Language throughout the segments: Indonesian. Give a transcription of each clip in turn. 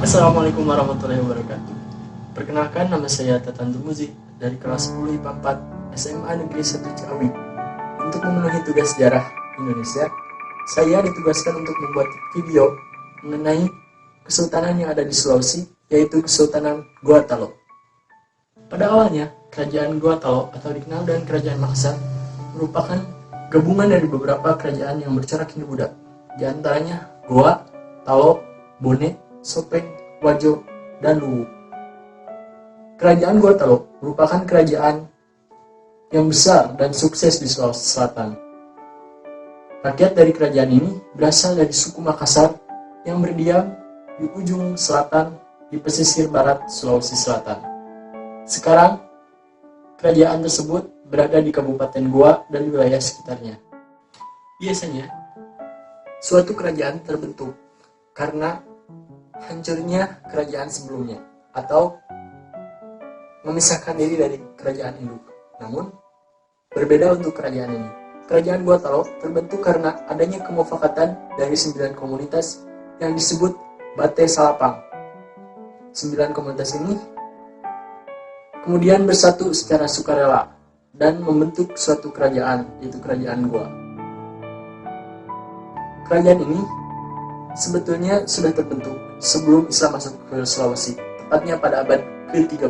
Assalamualaikum warahmatullahi wabarakatuh. Perkenalkan, nama saya Tatan Tumuzi dari kelas 10 IPA 4 SMA Negeri 1 Ciawi. Untuk memenuhi tugas sejarah Indonesia, saya ditugaskan untuk membuat video mengenai kesultanan yang ada di Sulawesi, yaitu Kesultanan Goa Talo. Pada awalnya, Kerajaan Goa Talo atau dikenal dengan Kerajaan Makassar merupakan gabungan dari beberapa kerajaan yang bercorak Hindu-Buddha, di antaranya Goa, Talo, Bone, Sopeng, Wajo, dan Luwu. Kerajaan Goa Talo merupakan kerajaan yang besar dan sukses di Sulawesi Selatan. Rakyat dari kerajaan ini berasal dari suku Makassar yang berdiam di ujung selatan di pesisir barat Sulawesi Selatan. Sekarang, kerajaan tersebut berada di Kabupaten Goa dan wilayah sekitarnya. Biasanya, suatu kerajaan terbentuk karena hancurnya kerajaan sebelumnya atau memisahkan diri dari kerajaan induk. Namun, berbeda untuk kerajaan ini. Kerajaan Goa Talo terbentuk karena adanya kemufakatan dari 9 komunitas yang disebut Bate Salapang. 9 komunitas ini kemudian bersatu secara sukarela dan membentuk suatu kerajaan, yaitu Kerajaan Goa. Kerajaan ini sebetulnya sudah terbentuk sebelum Islam masuk ke Sulawesi, tepatnya pada abad ke-13,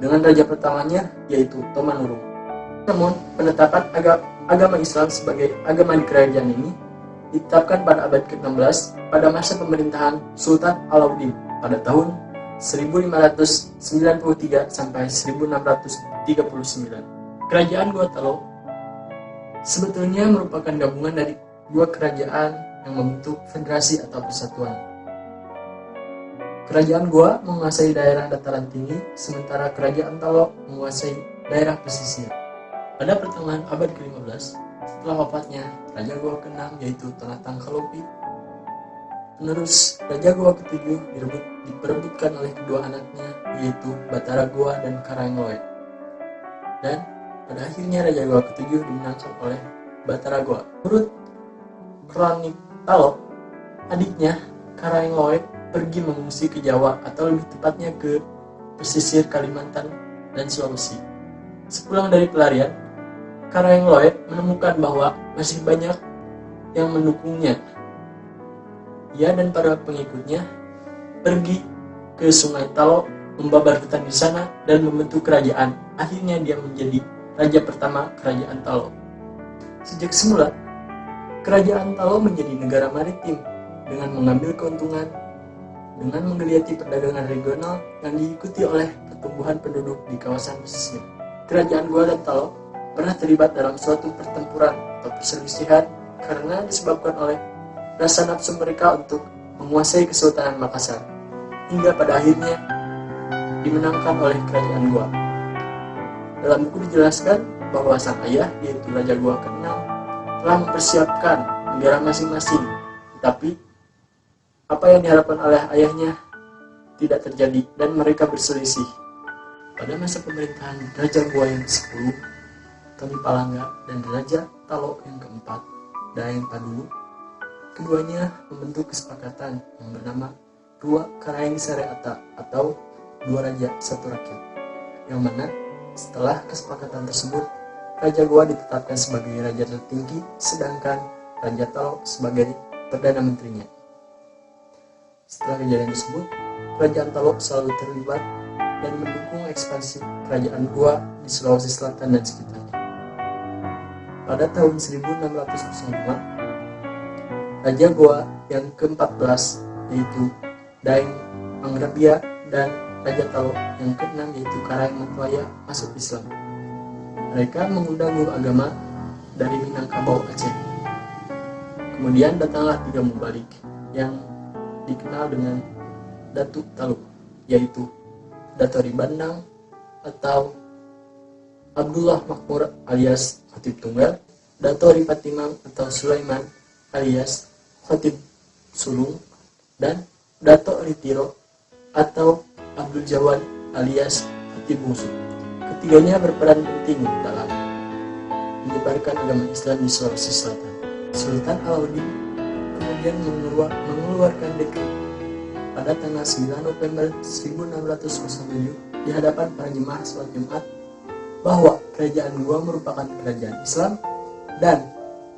dengan raja pertamanya yaitu Tomanurung. Namun, penetapan agama Islam sebagai agama di kerajaan ini ditetapkan pada abad ke-16 pada masa pemerintahan Sultan Alauddin pada tahun 1593 sampai 1639. Kerajaan Goa Talo sebetulnya merupakan gabungan dari dua kerajaan yang membentuk federasi atau persatuan. Kerajaan Goa menguasai daerah dataran tinggi, sementara Kerajaan Talo menguasai daerah pesisir. Pada pertengahan abad ke-15, setelah wafatnya Raja Goa ke-6 yaitu Tonatang Kalopi, penerus Raja Goa ke-7 diperebutkan oleh kedua anaknya yaitu Batara Goa dan Karangloe. Dan pada akhirnya Raja Goa ke-7 dimenangkan oleh Batara Goa. Menurut kronik Talo, adiknya Karangloe pergi mengungsi ke Jawa atau lebih tepatnya ke pesisir Kalimantan dan Sulawesi. Sepulang dari pelarian, Karangloe menemukan bahwa masih banyak yang mendukungnya. Ia dan para pengikutnya pergi ke Sungai Talo, membabar hutan di sana dan membentuk kerajaan. Akhirnya dia menjadi raja pertama Kerajaan Talo. Sejak semula, Kerajaan Talo menjadi negara maritim dengan mengambil keuntungan dengan menggeliati perdagangan regional yang diikuti oleh pertumbuhan penduduk di kawasan pesisir. Kerajaan Goa dan Talo pernah terlibat dalam suatu pertempuran atau perselisihan karena disebabkan oleh rasa nafsu mereka untuk menguasai Kesultanan Makassar, hingga pada akhirnya dimenangkan oleh Kerajaan Goa. Dalam buku dijelaskan bahwa sang ayah, yaitu Raja Goa ke-6, telah mempersiapkan negara masing-masing, tetapi apa yang diharapkan oleh ayahnya tidak terjadi dan mereka berselisih. Pada masa pemerintahan Raja Goa yang ke-10, Tony Palangga, dan Raja Talo yang ke-4, Daeng Padulu, keduanya membentuk kesepakatan yang bernama Dua Karaeng Sareata atau Dua Raja Satu Rakyat, yang mana setelah kesepakatan tersebut Raja Goa ditetapkan sebagai raja tertinggi, sedangkan Raja Talo sebagai Perdana Menterinya. Setelah kejadian tersebut, Kerajaan Talo selalu terlibat dan mendukung ekspansi Kerajaan Goa di Sulawesi Selatan dan sekitarnya. Pada tahun 1605, Raja Goa yang ke-14 yaitu Daeng Pangrabia dan Raja Talo yang ke-6 yaitu Karaeng Matuaya masuk Islam. Mereka mengundang guru agama dari Minangkabau, Aceh. Kemudian datanglah 3 mubalik yang dikenal dengan Datuk Talo, yaitu Datori Bandang atau Abdullah Makmur alias Khatib Tunggal, Datori Patimang atau Sulaiman alias Khatib Sulung, dan Dato Ritiro atau Abdul Jawan alias Khatib Bungsu. Ketiganya berperan penting dalam menyebarkan agama Islam di Sulawesi Selatan. Sultan Alauddin kemudian mengeluarkan dekret pada tanggal 9 November 1607 di hadapan para jemaah sholat Jumat bahwa kerajaan Goa merupakan kerajaan Islam dan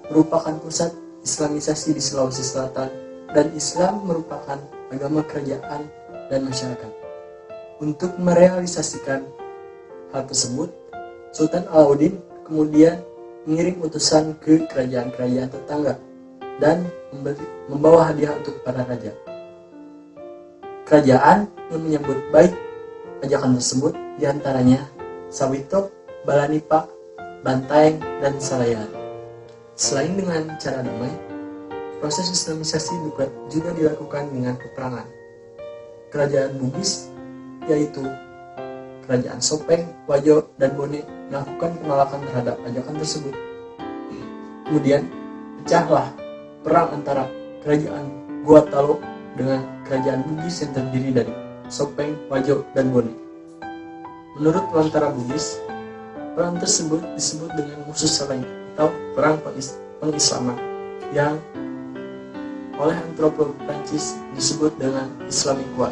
merupakan pusat Islamisasi di Sulawesi Selatan, dan Islam merupakan agama kerajaan dan masyarakat. Untuk merealisasikan hal tersebut, Sultan Alauddin kemudian mengirim utusan ke kerajaan-kerajaan tetangga dan membawa hadiah untuk para raja. Kerajaan yang menyambut baik ajakan tersebut diantaranya Sawito, Balanipa, Bantaeng, dan Salayan. Selain dengan cara damai, proses Islamisasi juga dilakukan dengan peperangan. Kerajaan Bugis, yaitu Kerajaan Sopeng, Wajo, dan Bone, melakukan penolakan terhadap ajakan tersebut. Kemudian pecahlah perang antara Kerajaan Gorontalo dengan Kerajaan Bugis yang terdiri dari Sopeng, Wajo, dan Bone. Menurut Lontara Bugis, perang tersebut disebut dengan Musuh Saleng atau Perang Pengislaman, yang oleh antropolog Prancis disebut dengan Islamic War.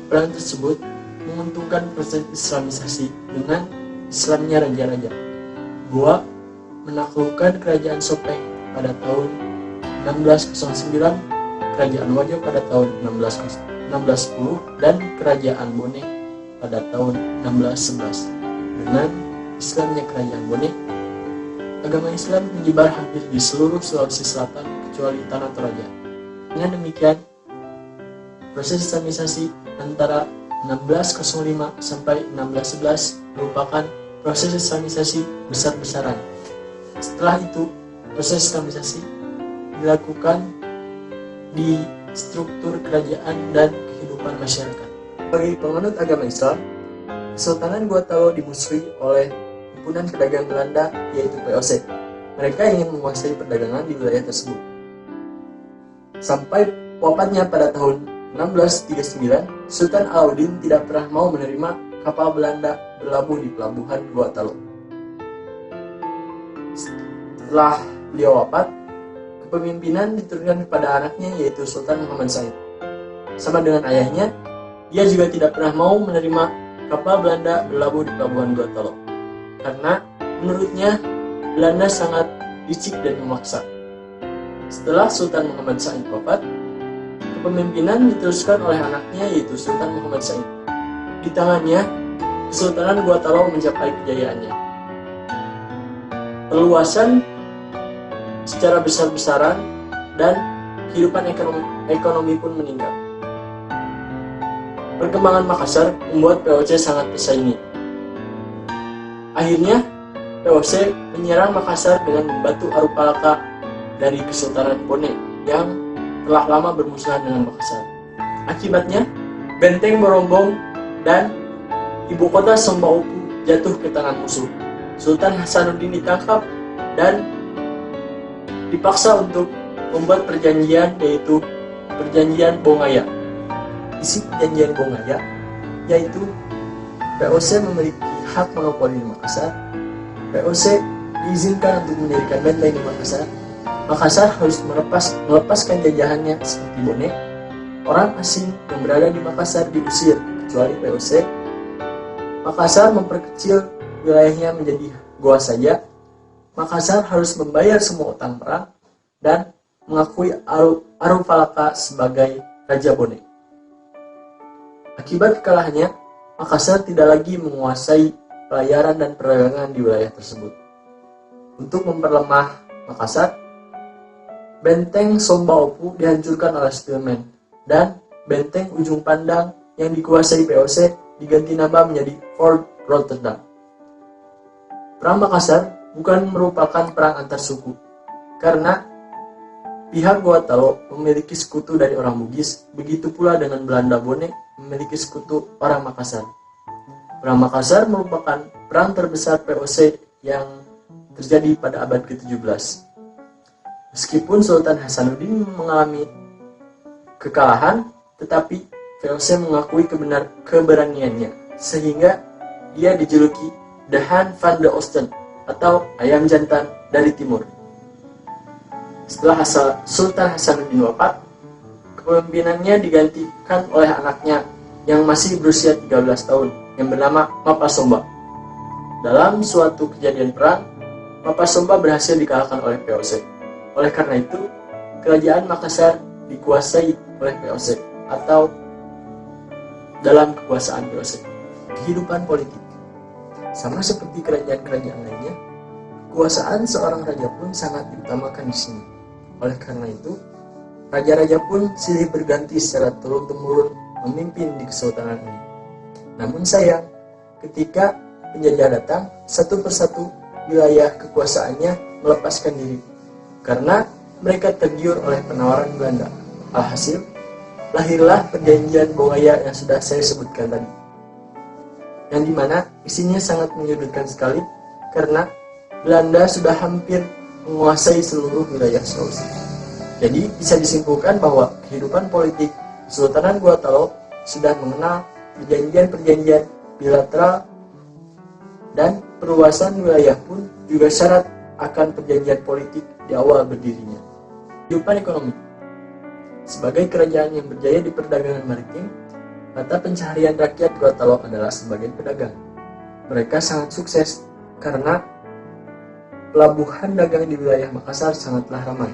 Perang tersebut menguntungkan proses Islamisasi dengan Islamnya raja-raja. Goa menaklukkan Kerajaan Sopeng pada tahun 1609, Kerajaan Wajo pada tahun 1610, dan Kerajaan Bone pada tahun 1611. Dengan Islamnya Kerajaan Bone, agama Islam menyebar hampir di seluruh Sulawesi Selatan kecuali Tanah Toraja. Dengan demikian, proses Islamisasi antara 1605 sampai 1611 merupakan proses Islamisasi besar-besaran. Setelah itu, proses Islamisasi dilakukan di struktur kerajaan dan kehidupan masyarakat. Bagi penganut agama Islam, Kesultanan Gorontalo dimusuhi oleh himpunan pedagang Belanda, yaitu VOC. Mereka ingin menguasai perdagangan di wilayah tersebut. Sampai wafatnya pada tahun 1639, Sultan Alauddin tidak pernah mau menerima kapal Belanda berlabuh di pelabuhan Gorontalo. Setelah beliau wafat, kepemimpinan diturunkan kepada anaknya, yaitu Sultan Muhammad Said. Sama dengan ayahnya, dia juga tidak pernah mau menerima kapal Belanda berlabuh di pelabuhan Gorontalo, karena menurutnya Belanda sangat licik dan memaksa. Setelah Sultan Muhammad Said wafat, kepemimpinan diteruskan oleh anaknya, yaitu Sultan Muhammad Said. Di tangannya, Kesultanan Gorontalo mencapai kejayaannya. Perluasan secara besar-besaran dan kehidupan ekonomi pun meningkat. Perkembangan Makassar membuat VOC sangat tersaingi. Akhirnya, VOC menyerang Makassar dengan membantu Arupalaka dari Kesultanan Bone yang telah lama bermusuhan dengan Makassar. Akibatnya, Benteng Borombong dan ibu kota Sombaupu jatuh ke tangan musuh. Sultan Hasanuddin ditangkap dan dipaksa untuk membuat perjanjian, yaitu Perjanjian Bongaya. Isi Perjanjian Bongaya yaitu VOC memiliki hak monopoli di Makassar. VOC diizinkan untuk mendirikan benteng di Makassar. Makassar harus melepaskan jajahannya seperti Bone. Orang asing yang berada di Makassar diusir kecuali VOC. Makassar memperkecil wilayahnya menjadi Goa saja. Makassar harus membayar semua utang perang dan mengakui Arupalaka sebagai Raja Bone. Akibat kekalahannya, Makassar tidak lagi menguasai pelayaran dan perdagangan di wilayah tersebut. Untuk memperlemah Makassar, Benteng Sombaupu dihancurkan oleh Spilman, dan Benteng Ujung Pandang yang dikuasai VOC diganti nama menjadi Fort Rotterdam. Perang Makassar bukan merupakan perang antar suku, karena pihak Gorontalo memiliki sekutu dari orang Bugis, begitu pula dengan Belanda Bone memiliki sekutu orang Makassar. Perang Makassar merupakan perang terbesar VOC yang terjadi pada abad ke-17. Meskipun Sultan Hasanuddin mengalami kekalahan, tetapi VOC mengakui keberaniannya, sehingga dia dijuluki The Han van de Oosten atau ayam jantan dari timur. Setelah Sultan Hasanuddin wafat, Kepemimpinannya digantikan oleh anaknya yang masih berusia 13 tahun yang bernama Mapasomba. Dalam suatu kejadian perang, Mapasomba berhasil dikalahkan oleh VOC. Oleh karena itu, kerajaan Makassar dikuasai oleh VOC atau dalam kekuasaan VOC. Kehidupan politik sama seperti kerajaan-kerajaan lainnya, kekuasaan seorang raja pun sangat diutamakan di sini. Oleh karena itu, raja-raja pun silih berganti secara turun-temurun memimpin di kesultanan ini. Namun sayang, ketika penjajah datang, satu persatu wilayah kekuasaannya melepaskan diri karena mereka tergiur oleh penawaran Belanda. Alhasil, lahirlah perjanjian Bogaya yang sudah saya sebutkan tadi, yang dimana isinya sangat menyudutkan sekali karena Belanda sudah hampir menguasai seluruh wilayah Sulawesi. Jadi bisa disimpulkan bahwa kehidupan politik Kesultanan Gua Talo sudah mengenal perjanjian-perjanjian bilateral, dan perluasan wilayah pun juga syarat akan perjanjian politik di awal berdirinya. Kehidupan ekonomi. Sebagai kerajaan yang berjaya di perdagangan maritim, mata pencaharian rakyat Gua Talo adalah sebagai pedagang. Mereka sangat sukses karena pelabuhan dagang di wilayah Makassar sangatlah ramai.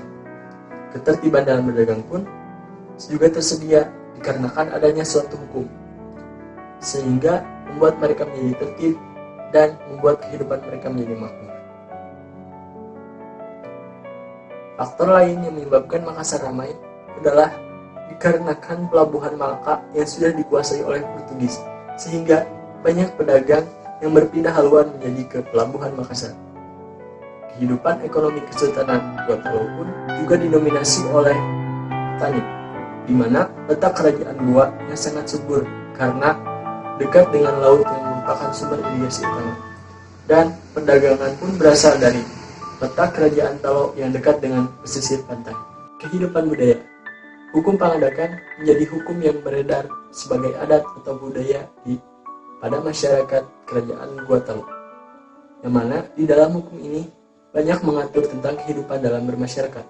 Ketertiban dalam berdagang pun juga tersedia dikarenakan adanya suatu hukum, sehingga membuat mereka menjadi tertib dan membuat kehidupan mereka menjadi makmur. Faktor lain yang menyebabkan Makassar ramai adalah dikarenakan pelabuhan Malaka yang sudah dikuasai oleh Portugis, sehingga banyak pedagang yang berpindah haluan menjadi ke pelabuhan Makassar. Kehidupan ekonomi Kesultanan Gua Talo pun juga didominasi oleh petani, di mana letak kerajaan Gua yang sangat subur karena dekat dengan laut yang merupakan sumber irigasi utama, dan perdagangan pun berasal dari letak kerajaan Talo yang dekat dengan pesisir pantai. Kehidupan budaya. Hukum Pangandakan menjadi hukum yang beredar sebagai adat atau budaya pada masyarakat kerajaan Gua Talo, yang mana di dalam hukum ini banyak mengatur tentang kehidupan dalam bermasyarakat.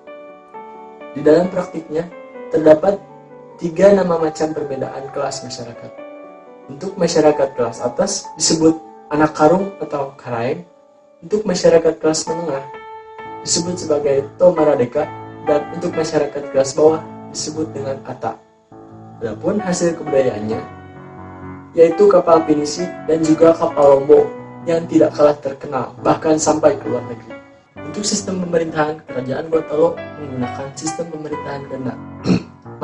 Di dalam praktiknya terdapat 3 nama macam perbedaan kelas masyarakat. Untuk masyarakat kelas atas disebut anak karung atau karaeng. Untuk masyarakat kelas menengah disebut sebagai tomaradeka, dan untuk masyarakat kelas bawah disebut dengan ata. Adapun hasil kebudayaannya yaitu kapal pinisi dan juga kapal lombo yang tidak kalah terkenal bahkan sampai ke luar negeri. Untuk sistem pemerintahan, kerajaan Gua Talo menggunakan sistem pemerintahan ganda.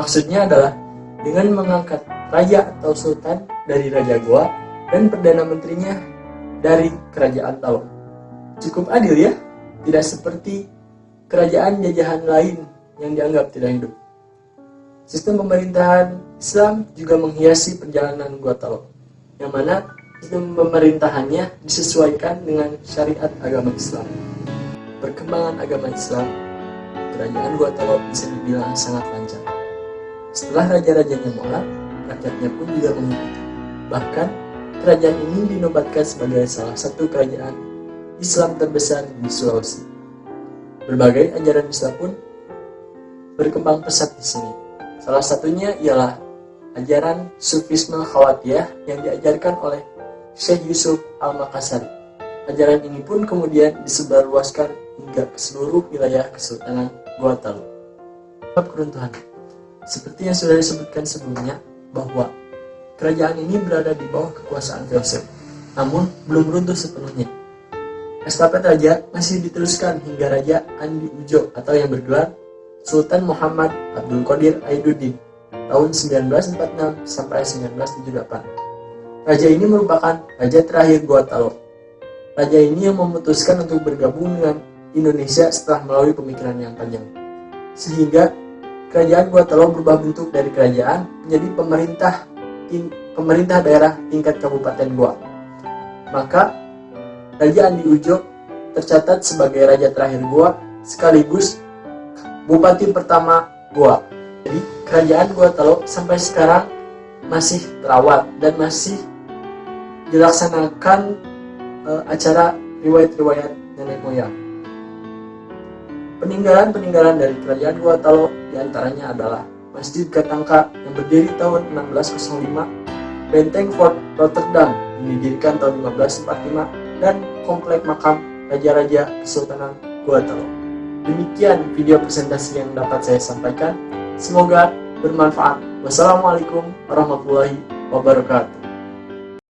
Maksudnya adalah dengan mengangkat raja atau sultan dari Raja Goa dan perdana menterinya dari kerajaan Talo. Cukup adil ya, tidak seperti kerajaan jajahan lain yang dianggap tidak hidup. Sistem pemerintahan Islam juga menghiasi perjalanan Gua Talo, yang mana sistem pemerintahannya disesuaikan dengan syariat agama Islam. Perkembangan agama Islam, kerajaan Gua Talo bisa dibilang sangat lancar. Setelah raja-rajanya mualaf, rakyatnya pun juga mengikuti. Bahkan, kerajaan ini dinobatkan sebagai salah satu kerajaan Islam terbesar di Sulawesi. Berbagai ajaran Islam pun berkembang pesat di sini. Salah satunya ialah ajaran Sufisme Khawatiyah yang diajarkan oleh Syekh Yusuf Al-Makassari. Ajaran ini pun kemudian disebarluaskan hingga ke seluruh wilayah Kesultanan Gua Talo. Bab keruntuhan. Seperti yang sudah disebutkan sebelumnya, bahwa kerajaan ini berada di bawah kekuasaan VOC, namun belum runtuh sepenuhnya. Estafet raja masih diteruskan hingga Raja Andi Ujo atau yang bergelar Sultan Muhammad Abdul Qadir Aiduddin tahun 1946 sampai 1978. Raja ini merupakan raja terakhir Gua Talo. Raja ini yang memutuskan untuk bergabung dengan Indonesia setelah melalui pemikiran yang panjang, sehingga kerajaan Gua Talo berubah bentuk dari kerajaan menjadi pemerintah daerah tingkat kabupaten Gua. Maka Raja Andi Ujo tercatat sebagai raja terakhir Gua sekaligus bupati pertama Gua. Jadi kerajaan Gua Talo sampai sekarang masih terawat dan masih dilaksanakan acara riwayat-riwayat nenek moyang. Peninggalan-peninggalan dari kerajaan Gua Talo diantaranya adalah Masjid Katangka yang berdiri tahun 1605, Benteng Fort Rotterdam yang didirikan tahun 1545, dan komplek makam Raja-Raja Kesultanan Gua Telok. Demikian video presentasi yang dapat saya sampaikan. Semoga bermanfaat. Wassalamualaikum warahmatullahi wabarakatuh.